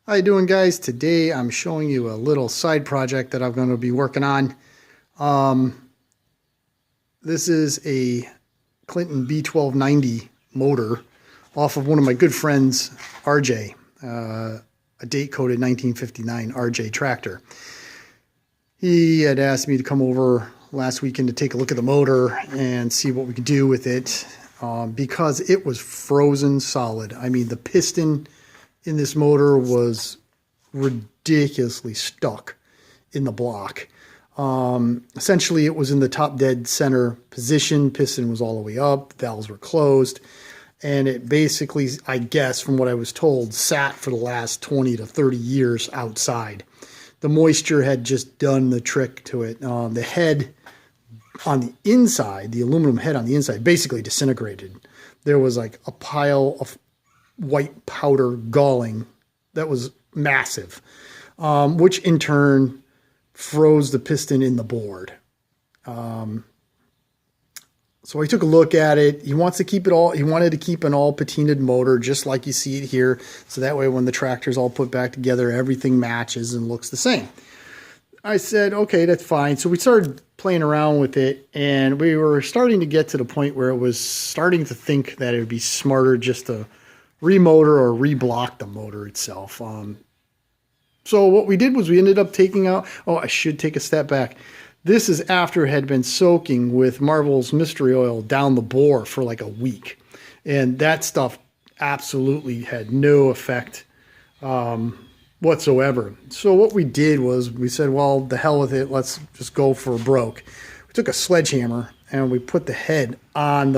How you doing, guys? Today I'm showing you a little side project that I'm going to be working on. This is a Clinton B1290 motor off of one of my good friends, RJ, a date-coded 1959 RJ tractor. He had asked me to come over last weekend to take a look at the motor and see what we could do with it because it was frozen solid. I mean, the piston in this motor was ridiculously stuck in the block. Essentially, it was in the top dead center position. Piston was all the way up, valves were closed, and it basically, I guess from what I was told, sat for the last 20 to 30 years outside. The moisture had just done the trick to it. The head on the inside, the aluminum head on the inside, basically disintegrated. There was like a pile of white powder galling that was massive, which in turn froze the piston in the board. So I took a look at it. He wants to keep it all. He wanted to keep an all patinaed motor, just like you see it here. So that way, when the tractor's all put back together, everything matches and looks the same. I said, okay, that's fine. So we started playing around with it, and we were starting to get to the point where it was starting to think that it would be smarter just to remotor or reblock the motor itself. So what we did was we ended up taking out, I should take a step back. This is after it had been soaking with Marvel's Mystery Oil down the bore for like a week. And that stuff absolutely had no effect whatsoever. So what we did was we said, well, the hell with it. Let's just go for broke. We took a sledgehammer and we put the head on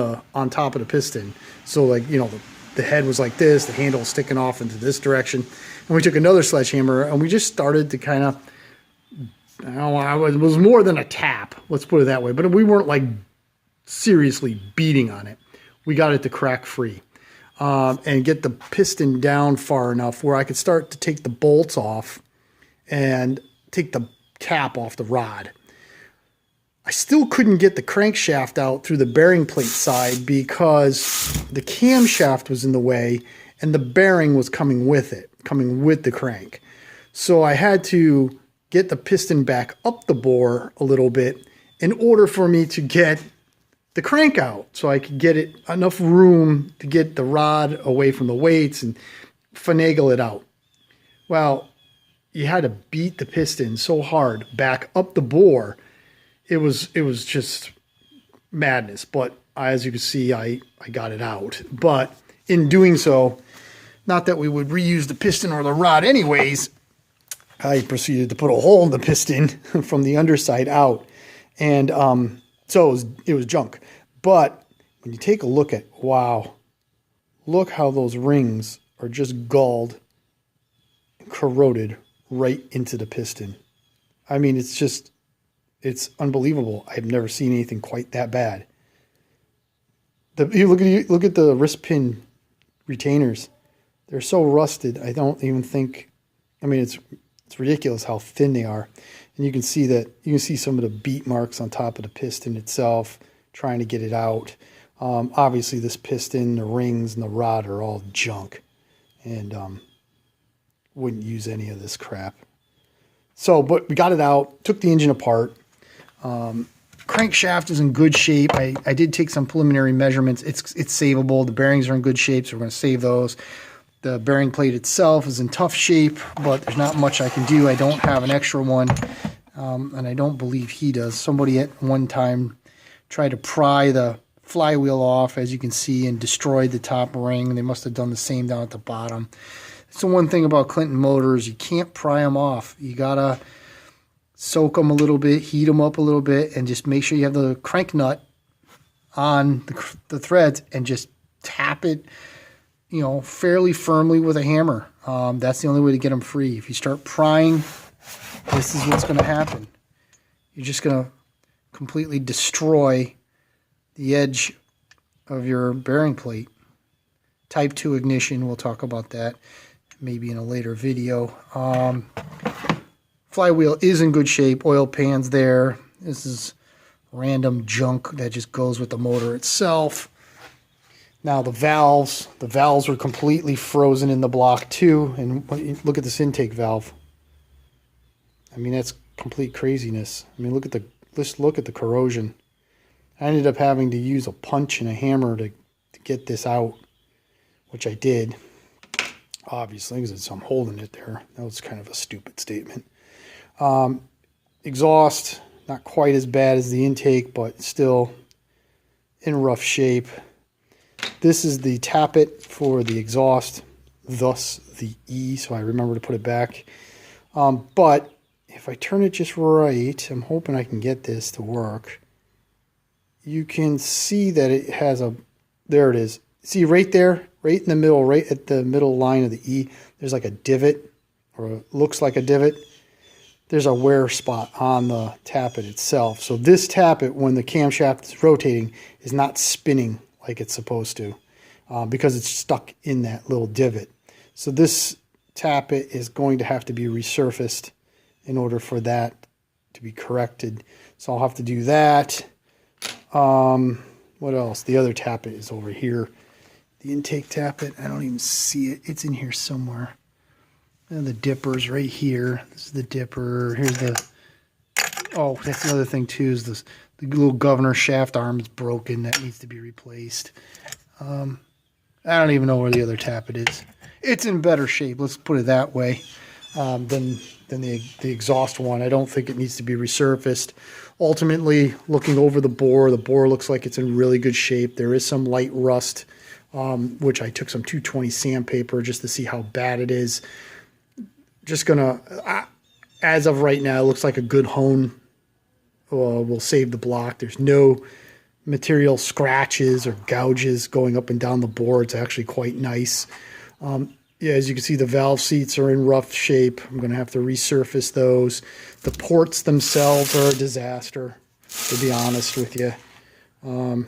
top of the piston. So like, you know, the head was like this, the handle was sticking off into this direction. And we took another sledgehammer and we just started to kind of, it was more than a tap, let's put it that way. But we weren't like seriously beating on it. We got it to crack free and get the piston down far enough where I could start to take the bolts off and take the cap off the rod. I still couldn't get the crankshaft out through the bearing plate side because the camshaft was in the way and the bearing was coming with it, coming with the crank. So I had to get the piston back up the bore a little bit in order for me to get the crank out so I could get it enough room to get the rod away from the weights and finagle it out. Well, you had to beat the piston so hard back up the bore. It was just madness, but as you can see, I got it out. But in doing so, not that we would reuse the piston or the rod anyways, I proceeded to put a hole in the piston from the underside out. And so it was junk. But when you take a look at, wow, look how those rings are just galled and corroded right into the piston. I mean, it's unbelievable. I've never seen anything quite that bad. You look at the wrist pin retainers. They're so rusted. I don't even think. I mean, it's ridiculous how thin they are, and you can see some of the beat marks on top of the piston itself, trying to get it out. Obviously, this piston, the rings, and the rod are all junk, and wouldn't use any of this crap. So, but we got it out. Took the engine apart. Crankshaft is in good shape. I did take some preliminary measurements. It's savable. The bearings are in good shape, so we're going to save those. The bearing plate itself is in tough shape, but there's not much I can do. I don't have an extra one, and I don't believe he does. Somebody at one time tried to pry the flywheel off, as you can see, and destroyed the top ring. They must have done the same down at the bottom. It's the one thing about Clinton motors. You can't pry them off. You got to soak them a little bit, heat them up a little bit, and just make sure you have the crank nut on the threads and just tap it, you know, fairly firmly with a hammer. That's the only way to get them free. If you start prying, this is what's going to happen. You're just going to completely destroy the edge of your bearing plate. Type 2 ignition, we'll talk about that maybe in a later video. Flywheel is in good shape. Oil pan's there. This is random junk that just goes with the motor itself. Now the valves were completely frozen in the block too. And look at this intake valve. I mean, that's complete craziness. I mean, let's look at the corrosion. I ended up having to use a punch and a hammer to get this out, which I did, obviously, because I'm holding it there. That was kind of a stupid statement. Exhaust, not quite as bad as the intake, but still in rough shape. This is the tappet for the exhaust, thus the E, so I remember to put it back. But if I turn it just right, I'm hoping I can get this to work. You can see that it has a, there it is. See right there, right in the middle, right at the middle line of the E, there's like a divot, or it looks like a divot. There's a wear spot on the tappet itself. So this tappet, when the camshaft is rotating, is not spinning like it's supposed to, because it's stuck in that little divot. So this tappet is going to have to be resurfaced in order for that to be corrected. So I'll have to do that. What else? The other tappet is over here. The intake tappet, I don't even see it. It's in here somewhere. And the dipper's right here. This is the dipper. Here's the, oh, that's another thing too, is this, the little governor shaft arm is broken. That needs to be replaced. I don't even know where the other tappet is. It's in better shape, let's put it that way, than the exhaust one. I don't think it needs to be resurfaced. Ultimately, looking over the bore looks like it's in really good shape. There is some light rust, which I took some 220 sandpaper just to see how bad it is. Just gonna, as of right now, it looks like a good hone will save the block. There's no material scratches or gouges going up and down the bore. It's actually quite nice. Yeah, as you can see, the valve seats are in rough shape. I'm going to have to resurface those. The ports themselves are a disaster, to be honest with you. Let's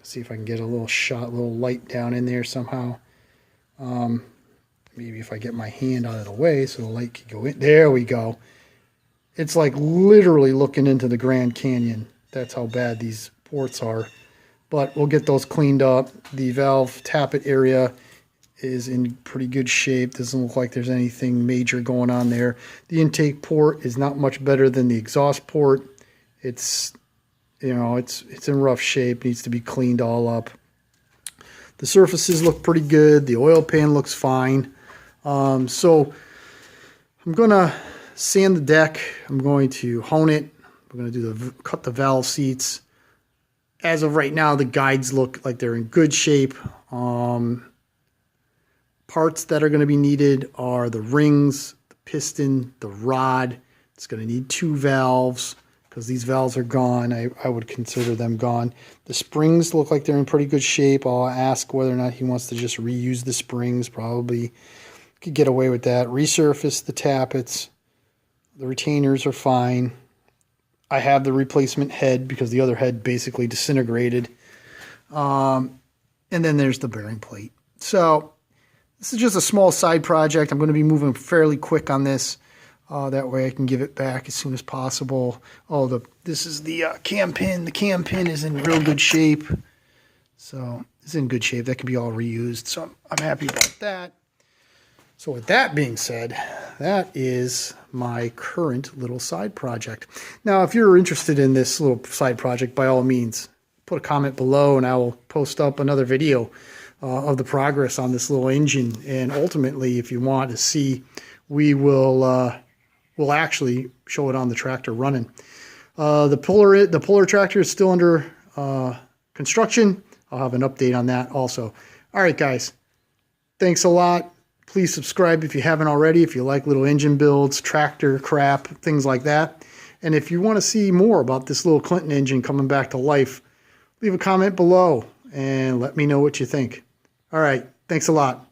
see if I can get a little shot, a little light down in there somehow. Maybe if I get my hand out of the way so the light can go in. There we go. It's like literally looking into the Grand Canyon. That's how bad these ports are. But we'll get those cleaned up. The valve tappet area is in pretty good shape. Doesn't look like there's anything major going on there. The intake port is not much better than the exhaust port. It's, you know, it's in rough shape. Needs to be cleaned all up. The surfaces look pretty good. The oil pan looks fine. So I'm gonna sand the deck. I'm going to hone it. I'm going to do cut the valve seats. As of right now, the guides look like they're in good shape. Parts that are going to be needed are the rings, the piston, the rod. It's going to need 2 valves because these valves are gone. I would consider them gone. The springs look like they're in pretty good shape. I'll ask whether or not he wants to just reuse the springs. Probably could get away with that. Resurface the tappets. The retainers are fine. I have the replacement head because the other head basically disintegrated. And then there's the bearing plate. So this is just a small side project. I'm going to be moving fairly quick on this. That way I can give it back as soon as possible. Oh, this is the cam pin. The cam pin is in real good shape. So it's in good shape. That can be all reused. So I'm happy about that. So with that being said, that is my current little side project. Now, if you're interested in this little side project, by all means, put a comment below and I will post up another video of the progress on this little engine. And ultimately, if you want to see, we will we'll actually show it on the tractor running. The puller tractor is still under construction. I'll have an update on that also. All right, guys. Thanks a lot. Please subscribe if you haven't already, if you like little engine builds, tractor crap, things like that. And if you want to see more about this little Clinton engine coming back to life, leave a comment below and let me know what you think. All right. Thanks a lot.